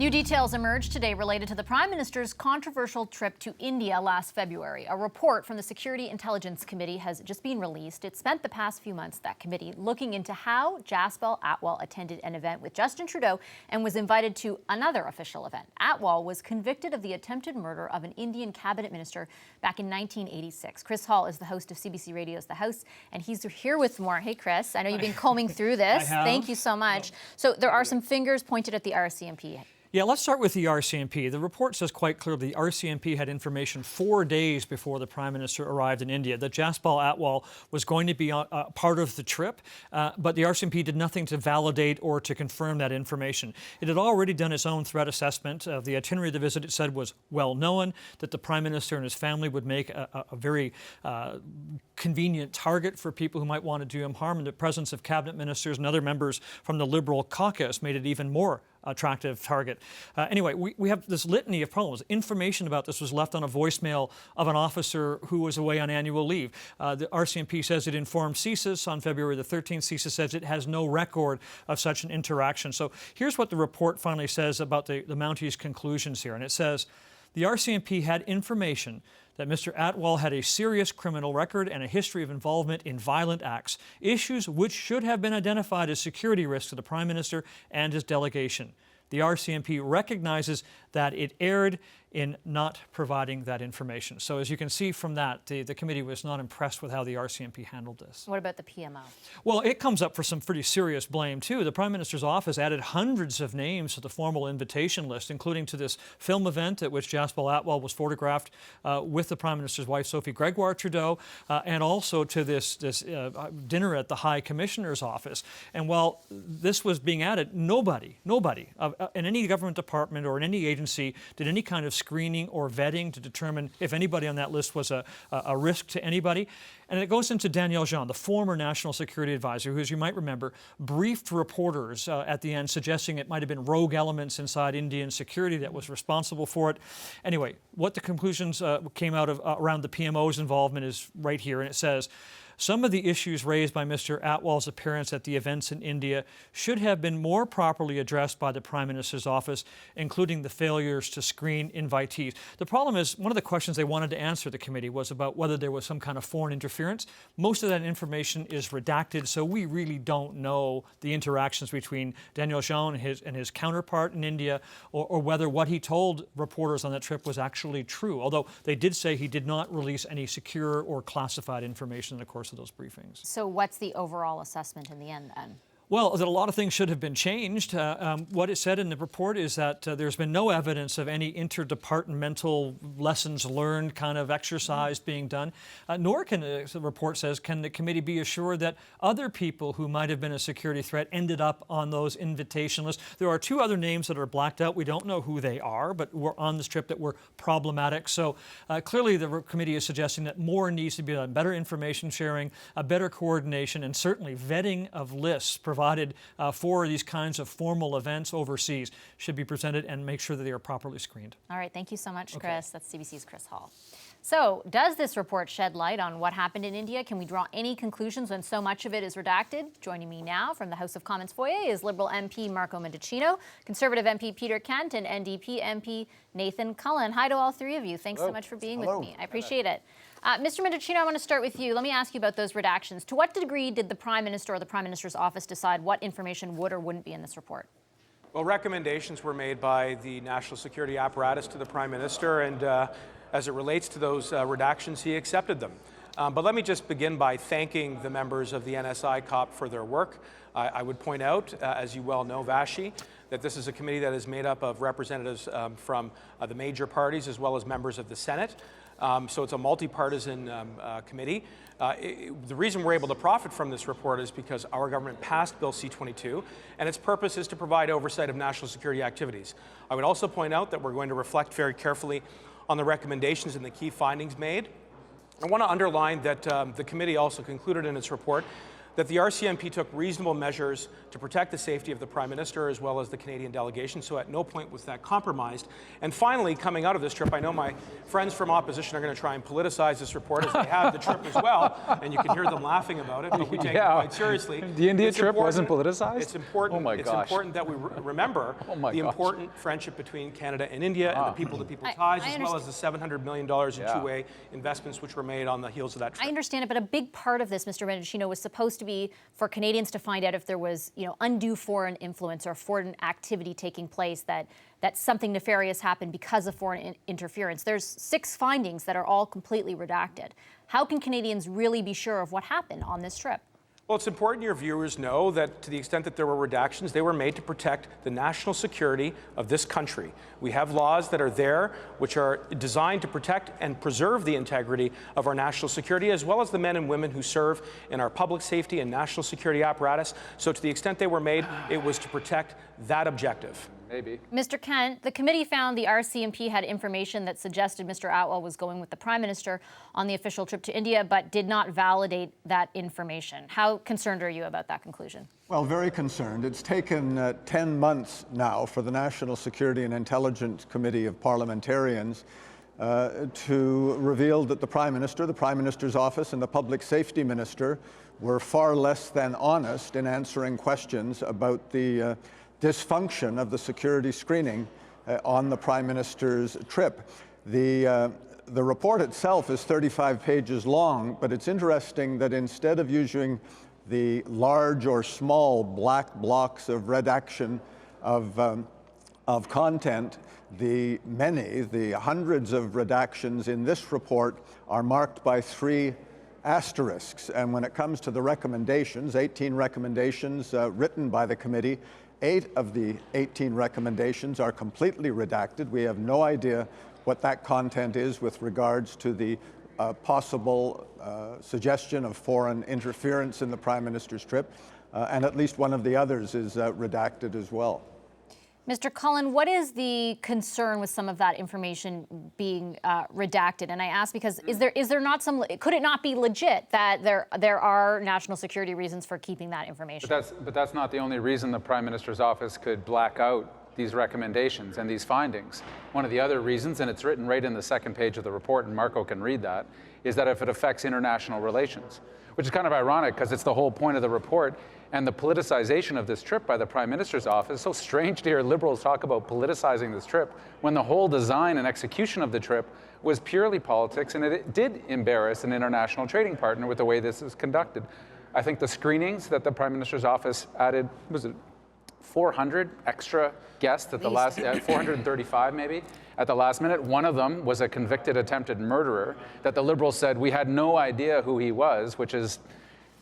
New details emerged today related to the Prime Minister's controversial trip to India last February. A report from the Security Intelligence Committee has just been released. It spent the past few months, that committee, looking into how Jaspal Atwal attended an event with Justin Trudeau and was invited to another official event. Atwal was convicted of the attempted murder of an Indian cabinet minister back in 1986. Chris Hall is the host of CBC Radio's The House, and he's here with more. Hey, Chris, I know you've been combing through this. Thank you so much. So there are some fingers pointed at the RCMP. Yeah, let's start with the RCMP. The report says quite clearly the RCMP had information 4 days before the Prime Minister arrived in India that Jaspal Atwal was going to be part of the trip, but the RCMP did nothing to validate or to confirm that information. It had already done its own threat assessment. The itinerary of the visit, it said, was well known, that the Prime Minister and his family would make a very convenient target for people who might want to do him harm, and the presence of cabinet ministers and other members from the Liberal caucus made it even more attractive target. Anyway, we have this litany of problems. Information about this was left on a voicemail of an officer who was away on annual leave. The RCMP says it informed CSIS on February the 13th. CSIS says it has no record of such an interaction. So here's what the report finally says about the Mounties' conclusions here. And it says, the RCMP had information that Mr. Atwal had a serious criminal record and a history of involvement in violent acts, issues which should have been identified as security risks to the Prime Minister and his delegation. The RCMP recognizes that it erred in not providing that information. So as you can see from that, the committee was not impressed with how the RCMP handled this. What about the PMO? Well, it comes up for some pretty serious blame, too. The Prime Minister's office added hundreds of names to the formal invitation list, including to this film event at which Jaspal Atwal was photographed with the Prime Minister's wife, Sophie Gregoire Trudeau, and also to this dinner at the High Commissioner's office. And while this was being added, nobody in any government department or in any agency did any kind of screening or vetting to determine if anybody on that list was a risk to anybody. And it goes into Danielle Jean, the former National Security Advisor, who, as you might remember, briefed reporters at the end, suggesting it might have been rogue elements inside Indian security that was responsible for it. Anyway, what the conclusions came out of around the PMO's involvement is right here, and it says, some of the issues raised by Mr. Atwal's appearance at the events in India should have been more properly addressed by the Prime Minister's office, including the failures to screen invitees. The problem is, one of the questions they wanted to answer the committee was about whether there was some kind of foreign interference. Most of that information is redacted, so we really don't know the interactions between Daniel Jean and his counterpart in India, or whether what he told reporters on that trip was actually true, although they did say he did not release any secure or classified information in the course of those briefings. So what's the overall assessment in the end then? Well, that a lot of things should have been changed. What it said in the report is that there's been no evidence of any interdepartmental lessons learned kind of exercise being done, nor can, the report says, can the committee be assured that other people who might have been a security threat ended up on those invitation lists. There are 2 other names that are blacked out. We don't know who they are, but were on this trip that were problematic. So clearly the committee is suggesting that more needs to be done, better information sharing, a better coordination, and certainly vetting of lists provided for these kinds of formal events overseas should be presented and make sure that they are properly screened. All right, thank you so much, Chris. That's CBC's Chris Hall. So, does this report shed light on what happened in India? Can we draw any conclusions when so much of it is redacted? Joining me now from the House of Commons foyer is Liberal MP Marco Mendicino, Conservative MP Peter Kent, and NDP MP Nathan Cullen. Hi to all 3 of you. Thanks so much for being with me. I appreciate it. Mr. Mendicino, I want to start with you. Let me ask you about those redactions. To what degree did the Prime Minister or the Prime Minister's office decide what information would or wouldn't be in this report? Well, recommendations were made by the national security apparatus to the Prime Minister, and as it relates to those redactions, he accepted them. But let me just begin by thanking the members of the NSI COP for their work. I would point out, as you well know, Vashi, that this is a committee that is made up of representatives from the major parties as well as members of the Senate. So it's a multi-partisan committee. The reason we're able to profit from this report is because our government passed Bill C-22, and its purpose is to provide oversight of national security activities. I would also point out that we're going to reflect very carefully on the recommendations and the key findings made. I want to underline that the committee also concluded in its report that the RCMP took reasonable measures to protect the safety of the Prime Minister as well as the Canadian delegation, so at no point was that compromised. And finally, coming out of this trip, I know my friends from opposition are going to try and politicize this report, as they have the trip as well, and you can hear them laughing about it, but we take it quite seriously. The India trip wasn't politicized? It's important, oh my it's gosh. important that we remember the important friendship between Canada and India and the people-to-people ties, as well as the $700 million in two-way investments which were made on the heels of that trip. I understand it, but a big part of this, Mr. Mendicino, was supposed to be for Canadians to find out if there was, undue foreign influence or foreign activity taking place, that something nefarious happened because of foreign interference. There's 6 findings that are all completely redacted. How can Canadians really be sure of what happened on this trip? Well, it's important your viewers know that to the extent that there were redactions, they were made to protect the national security of this country. We have laws that are there which are designed to protect and preserve the integrity of our national security, as well as the men and women who serve in our public safety and national security apparatus. So to the extent they were made, it was to protect that objective. Maybe. Mr. Kent, the committee found the RCMP had information that suggested Mr. Atwal was going with the Prime Minister on the official trip to India, but did not validate that information. How concerned are you about that conclusion? Well, very concerned. It's taken 10 months now for the National Security and Intelligence Committee of Parliamentarians to reveal that the Prime Minister, the Prime Minister's office, and the Public Safety Minister were far less than honest in answering questions about the dysfunction of the security screening on the Prime Minister's trip. The report itself is 35 pages long, but it's interesting that instead of using the large or small black blocks of redaction of content, the hundreds of redactions in this report are marked by 3 asterisks. And when it comes to the recommendations, 18 recommendations written by the committee, 8 of the 18 recommendations are completely redacted. We have no idea what that content is with regards to the possible suggestion of foreign interference in the Prime Minister's trip, and at least one of the others is redacted as well. Mr. Cullen, what is the concern with some of that information being redacted? And I ask because is there not some? Could it not be legit that there are national security reasons for keeping that information? But that's not the only reason the Prime Minister's office could black out these recommendations and these findings. One of the other reasons, and it's written right in the second page of the report, and Marco can read that, is that if it affects international relations, which is kind of ironic because it's the whole point of the report. And the politicization of this trip by the Prime Minister's office, it's so strange to hear Liberals talk about politicizing this trip when the whole design and execution of the trip was purely politics, and it did embarrass an international trading partner with the way this is conducted. I think the screenings that the Prime Minister's office added, was it 400 extra guests at the last, 435 maybe, at the last minute. One of them was a convicted attempted murderer that the Liberals said we had no idea who he was, which is,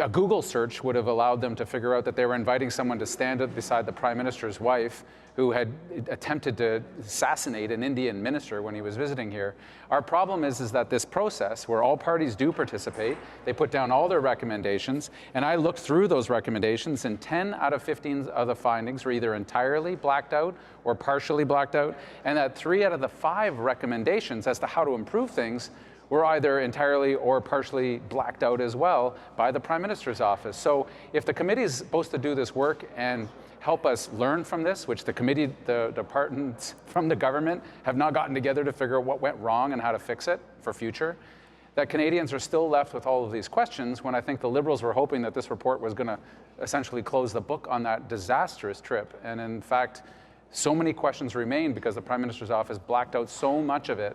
a Google search would have allowed them to figure out that they were inviting someone to stand up beside the Prime Minister's wife who had attempted to assassinate an Indian minister when he was visiting here. Our problem is that this process, where all parties do participate, they put down all their recommendations, and I looked through those recommendations, and 10 out of 15 of the findings were either entirely blacked out or partially blacked out, and that 3 out of the 5 recommendations as to how to improve things were either entirely or partially blacked out as well by the Prime Minister's office. So if the committee is supposed to do this work and help us learn from this, which the committee, the departments from the government have not gotten together to figure out what went wrong and how to fix it for future, that Canadians are still left with all of these questions, when I think the Liberals were hoping that this report was going to essentially close the book on that disastrous trip. And in fact, so many questions remain because the Prime Minister's office blacked out so much of it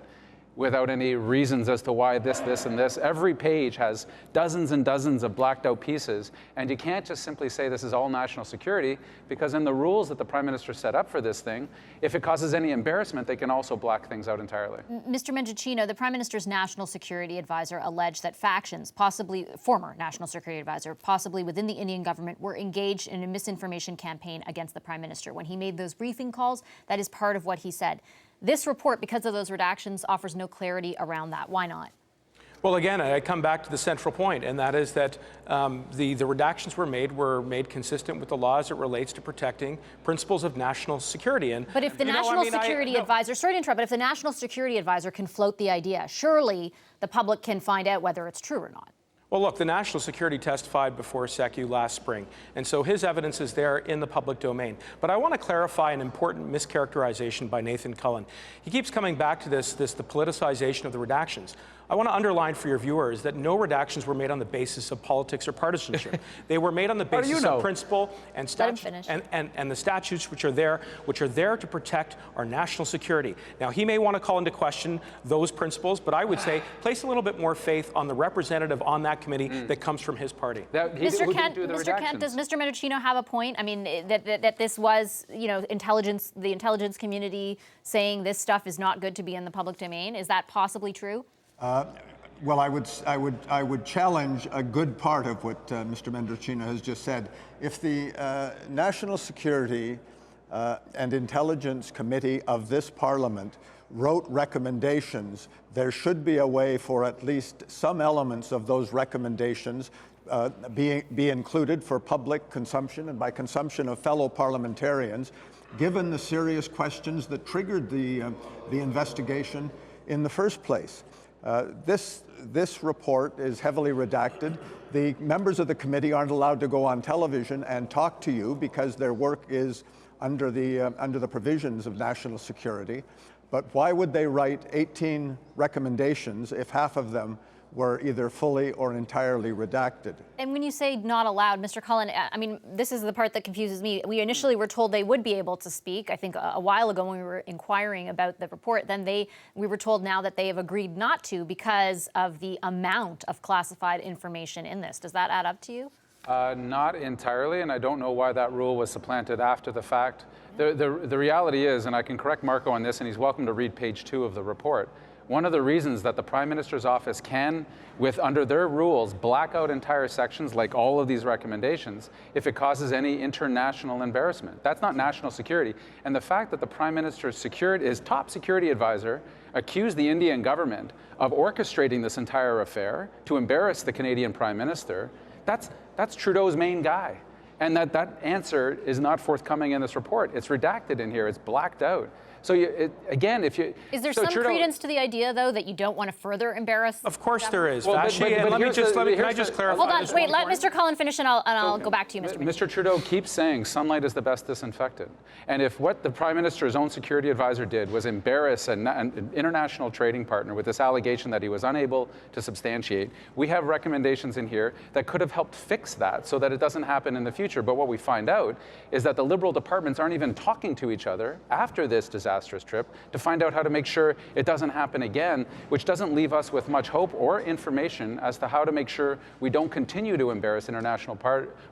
without any reasons as to why this, and this. Every page has dozens and dozens of blacked out pieces, and you can't just simply say this is all national security, because in the rules that the Prime Minister set up for this thing, if it causes any embarrassment, they can also black things out entirely. Mr. Mendicino, the Prime Minister's national security advisor alleged that factions, possibly former national security advisor, possibly within the Indian government, were engaged in a misinformation campaign against the Prime Minister. When he made those briefing calls, that is part of what he said. This report, because of those redactions, offers no clarity around that. Why not? Well, again, I come back to the central point, and that is that the redactions were made consistent with the law as it relates to protecting principles of national security. But if the national security advisor, sorry to interrupt, but if the national security advisor can float the idea, surely the public can find out whether it's true or not. Well, look, the national security testified before SECU last spring, and so his evidence is there in the public domain. But I want to clarify an important mischaracterization by Nathan Cullen. He keeps coming back to the politicization of the redactions. I want to underline for your viewers that no redactions were made on the basis of politics or partisanship. They were made on the basis of principle and statute and the statutes which are there to protect our national security. Now, he may want to call into question those principles, but I would say place a little bit more faith on the representative on that committee that comes from his party. Mr. Kent, does Mr. Mendocino have a point? I mean, that this was, you know, the intelligence community saying this stuff is not good to be in the public domain. Is that possibly true? Well, I would challenge a good part of what Mr. Mendocino has just said. If the National Security and Intelligence Committee of this Parliament wrote recommendations, there should be a way for at least some elements of those recommendations be included for public consumption, and by consumption of fellow parliamentarians, given the serious questions that triggered the investigation in the first place. This report is heavily redacted. The members of the committee aren't allowed to go on television and talk to you because their work is under the provisions of national security. But why would they write 18 recommendations if half of them were either fully or entirely redacted? And when you say not allowed, Mr. Cullen, I mean, this is the part that confuses me. We initially were told they would be able to speak, I think a while ago when we were inquiring about the report. Then we were told now that they have agreed not to because of the amount of classified information in this. Does that add up to you? Not entirely, and I don't know why that rule was supplanted after the fact. The reality is, and I can correct Marco on this, and he's welcome to read page 2 of the report, one of the reasons that the Prime Minister's office can, under their rules, black out entire sections like all of these recommendations if it causes any international embarrassment. That's not national security. And the fact that the Prime Minister's his top security advisor accused the Indian government of orchestrating this entire affair to embarrass the Canadian Prime Minister, that's Trudeau's main guy. And that answer is not forthcoming in this report. It's redacted in here. It's blacked out. So again, if you... Is there some credence to the idea, though, that you don't want to further embarrass? Of course there is. Well, can I just clarify? Hold on, wait, let Mr. Cullen finish and I'll go back to you, Mr. Mr. Trudeau keeps saying sunlight is the best disinfectant. And if what the Prime Minister's own security advisor did was embarrass an international trading partner with this allegation that he was unable to substantiate, we have recommendations in here that could have helped fix that so that it doesn't happen in the future. But what we find out is that the Liberal departments aren't even talking to each other after this disastrous trip to find out how to make sure it doesn't happen again, which doesn't leave us with much hope or information as to how to make sure we don't continue to embarrass international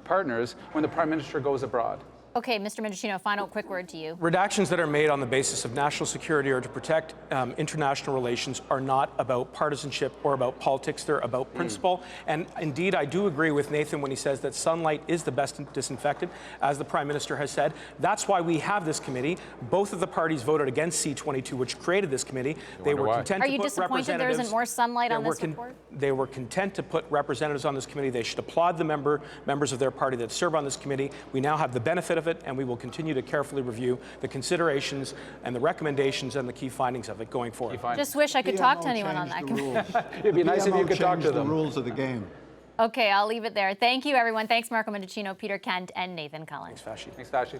partners when the Prime Minister goes abroad. Okay, Mr. Mendocino, final quick word to you. Redactions that are made on the basis of national security or to protect international relations are not about partisanship or about politics. They're about principle. And indeed, I do agree with Nathan when he says that sunlight is the best disinfectant, as the Prime Minister has said. That's why we have this committee. Both of the parties voted against C-22, which created this committee. They were content to put representatives. Are you disappointed there isn't more sunlight on this report? They were content to put representatives on this committee. They should applaud the members of their party that serve on this committee. We now have the benefit of it, and we will continue to carefully review the considerations and the recommendations and the key findings of it going forward. Just wish I could talk to anyone on that committee. It'd be nice if you could talk to them. The rules of the game. Okay, I'll leave it there. Thank you, everyone. Thanks, Marco Mendocino, Peter Kent, and Nathan Cullen. Thanks, Fashi. Thanks, Fashi.